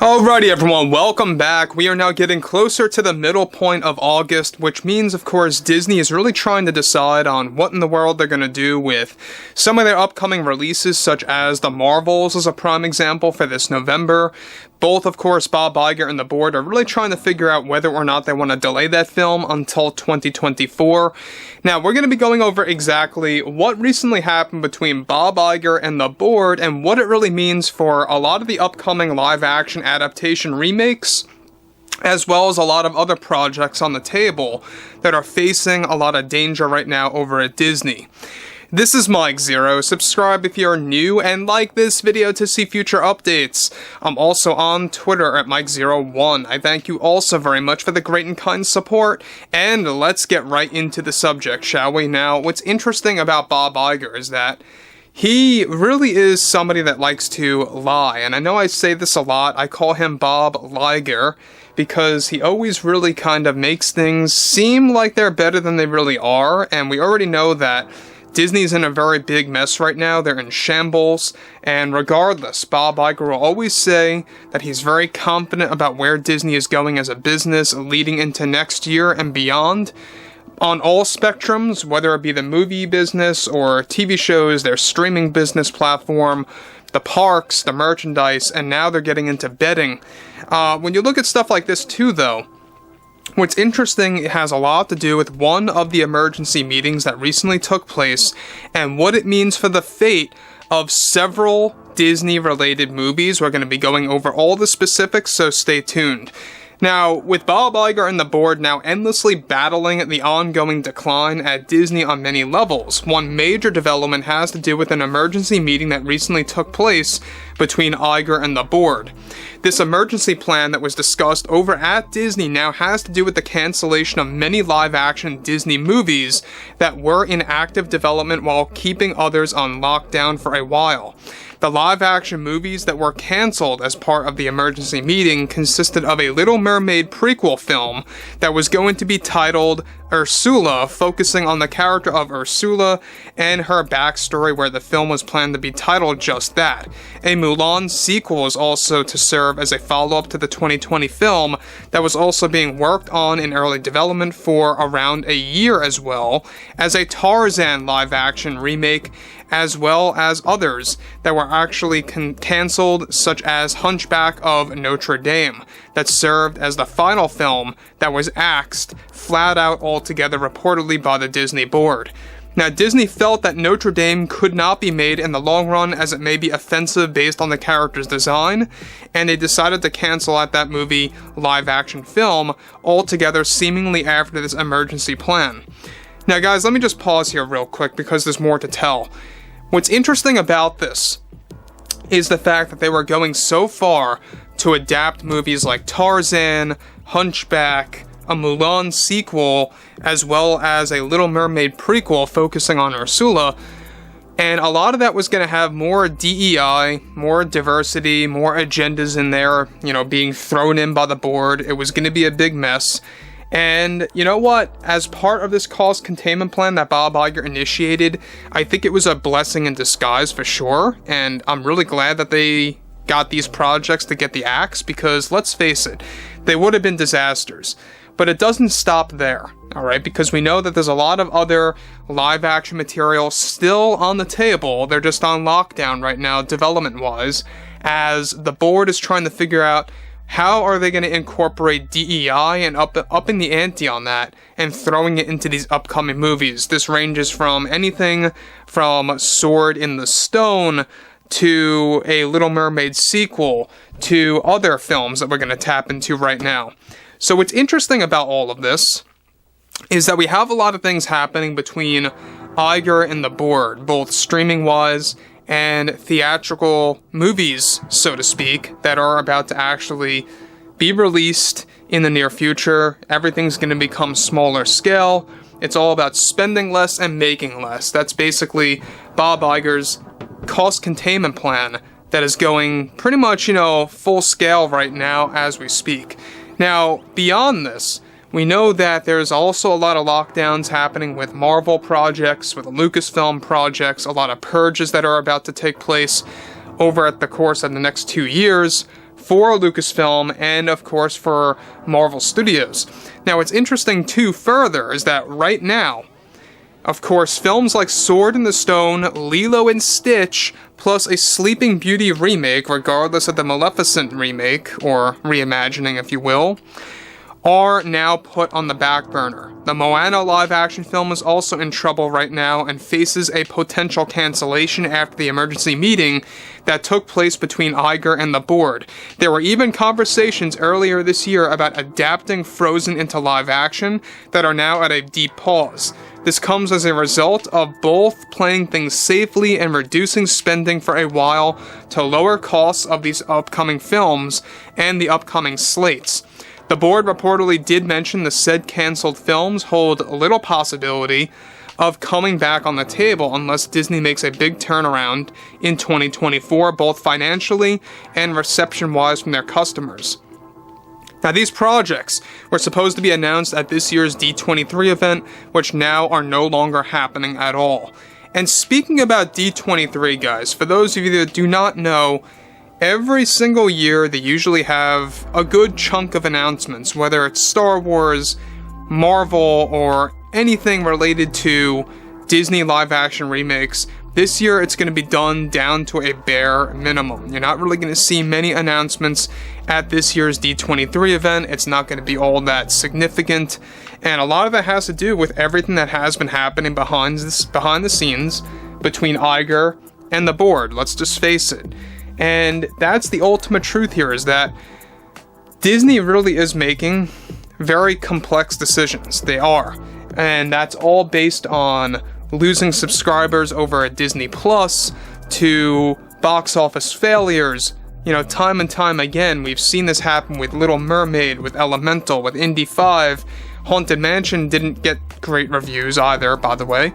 Alrighty everyone, welcome back. We are now getting closer to the middle point of August, which means of course Disney is really trying to decide on what in the world they're going to do with some of their upcoming releases, such as the Marvels is a prime example for this November. Both, of course, Bob Iger and the board are really trying to figure out whether or not they want to delay that film until 2024. Now, we're going to be going over exactly what recently happened between Bob Iger and the board and what it really means for a lot of the upcoming live-action adaptation remakes, as well as a lot of other projects on the table that are facing a lot of danger right now over at Disney. This is Mike Zero. Subscribe if you're new and like this video to see future updates. I'm also on Twitter at Mike01. I thank you all so very much for the great and kind support, and let's get right into the subject, shall we? Now, what's interesting about Bob Iger is that he really is somebody that likes to lie, and I know I say this a lot. I call him Bob Iger because he always really kind of makes things seem like they're better than they really are, and we already know that Disney's in a very big mess right now. They're in shambles, and regardless, Bob Iger will always say that he's very confident about where Disney is going as a business leading into next year and beyond on all spectrums, whether it be the movie business or TV shows, their streaming business platform, the parks, the merchandise, and now they're getting into betting. When you look at stuff like this too, though, what's interesting, it has a lot to do with one of the emergency meetings that recently took place and what it means for the fate of several Disney-related movies. We're going to be going over all the specifics, so stay tuned. Now, with Bob Iger and the board now endlessly battling the ongoing decline at Disney on many levels, one major development has to do with an emergency meeting that recently took place between Iger and the board. This emergency plan that was discussed over at Disney now has to do with the cancellation of many live-action Disney movies that were in active development while keeping others on lockdown for a while. The live-action movies that were cancelled as part of the emergency meeting consisted of a Little Mermaid prequel film that was going to be titled Ursula, focusing on the character of Ursula and her backstory, where the film was planned to be titled just that. A Mulan sequel was also to serve as a follow-up to the 2020 film that was also being worked on in early development for around a year, as well as a Tarzan live-action remake, as well as others that were actually cancelled, such as Hunchback of Notre Dame, that served as the final film that was axed flat out altogether, reportedly by the Disney board. Now, Disney felt that Notre Dame could not be made in the long run as it may be offensive based on the character's design, and they decided to cancel out that movie live-action film altogether, seemingly after this emergency plan. Now guys, let me just pause here real quick because there's more to tell. What's interesting about this is the fact that they were going so far to adapt movies like Tarzan, Hunchback, a Mulan sequel, as well as a Little Mermaid prequel focusing on Ursula, and a lot of that was going to have more DEI, more diversity, more agendas in there, being thrown in by the board. It was going to be a big mess. And you know what? As part of this cost containment plan that Bob Iger initiated, I think it was a blessing in disguise for sure, and I'm really glad that they got these projects to get the axe, because let's face it, they would have been disasters. But it doesn't stop there, alright? Because we know that there's a lot of other live-action material still on the table. They're just on lockdown right now, development-wise, as the board is trying to figure out how are they going to incorporate DEI and upping the ante on that and throwing it into these upcoming movies. This ranges from anything from Sword in the Stone to a Little Mermaid sequel to other films that we're going to tap into right now. So what's interesting about all of this is that we have a lot of things happening between Iger and the board, both streaming-wise and theatrical movies, so to speak, that are about to actually be released in the near future. Everything's going to become smaller scale. It's all about spending less and making less. That's basically Bob Iger's cost containment plan that is going pretty much, full scale right now as we speak. Now, beyond this, we know that there's also a lot of lockdowns happening with Marvel projects, with Lucasfilm projects, a lot of purges that are about to take place over at the course of the next 2 years for Lucasfilm and, of course, for Marvel Studios. Now, what's interesting, too, further, is that right now, of course, films like Sword in the Stone, Lilo and Stitch, plus a Sleeping Beauty remake, regardless of the Maleficent remake, or reimagining, if you will, are now put on the back burner. The Moana live-action film is also in trouble right now and faces a potential cancellation after the emergency meeting that took place between Iger and the board. There were even conversations earlier this year about adapting Frozen into live-action that are now at a deep pause. This comes as a result of both playing things safely and reducing spending for a while to lower costs of these upcoming films and the upcoming slates. The board reportedly did mention the said cancelled films hold little possibility of coming back on the table unless Disney makes a big turnaround in 2024, both financially and reception-wise from their customers. Now, these projects were supposed to be announced at this year's D23 event, which now are no longer happening at all. And speaking about D23, guys, for those of you that do not know, every single year they usually have a good chunk of announcements, whether it's Star Wars, Marvel, or anything related to Disney live-action remakes. This year it's going to be done down to a bare minimum. You're not really going to see many announcements at this year's D23 event. It's not going to be all that significant, and a lot of that has to do with everything that has been happening behind the scenes between Iger and the board. Let's just face it. And that's the ultimate truth here, is that Disney really is making very complex decisions. They are. And that's all based on losing subscribers over at Disney Plus to box office failures. You know, time and time again, we've seen this happen with Little Mermaid, with Elemental, with Indy 5. Haunted Mansion didn't get great reviews either, by the way.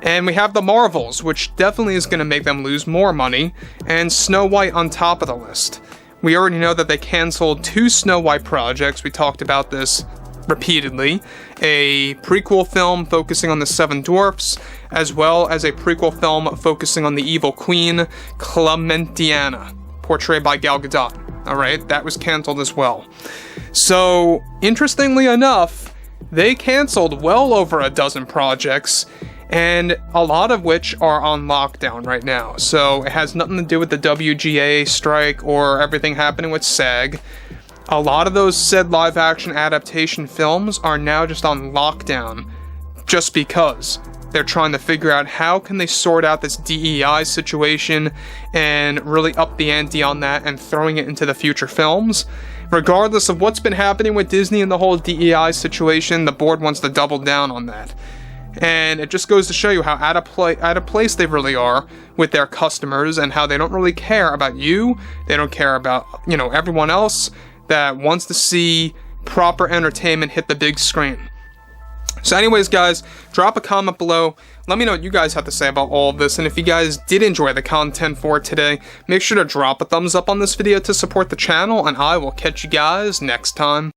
And we have the Marvels, which definitely is going to make them lose more money, and Snow White on top of the list. We already know that they canceled 2 Snow White projects. We talked about this repeatedly. A prequel film focusing on the Seven Dwarfs, as well as a prequel film focusing on the evil queen, Clementiana, portrayed by Gal Gadot. Alright, that was canceled as well. So, interestingly enough, they canceled well over a dozen projects, and a lot of which are on lockdown right now. So it has nothing to do with the WGA strike or everything happening with SAG. A lot of those said live-action adaptation films are now just on lockdown just because they're trying to figure out how can they sort out this DEI situation and really up the ante on that and throwing it into the future films. Regardless of what's been happening with Disney and the whole DEI situation, the board wants to double down on that. And it just goes to show you how out of place they really are with their customers, and how they don't really care about you. They don't care about, everyone else that wants to see proper entertainment hit the big screen. So anyways, guys, drop a comment below. Let me know what you guys have to say about all of this, and if you guys did enjoy the content for today, make sure to drop a thumbs up on this video to support the channel, and I will catch you guys next time.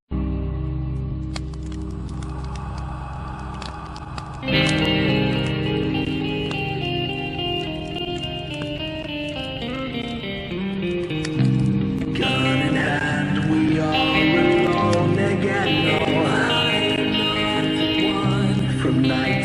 From night